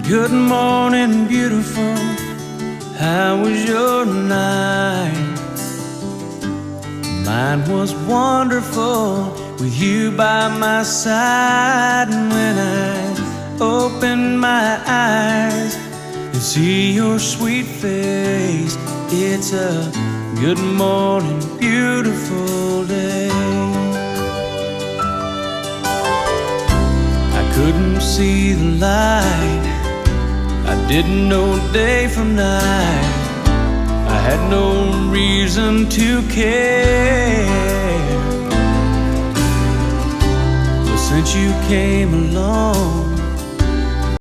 Good morning, beautiful. How was your night? Mine was wonderful with you by my side. And when I open my eyes and see your sweet face, it's a good morning, beautiful day. I couldn't see the light, I didn't know day from night. I had no reason to care, but since you came along,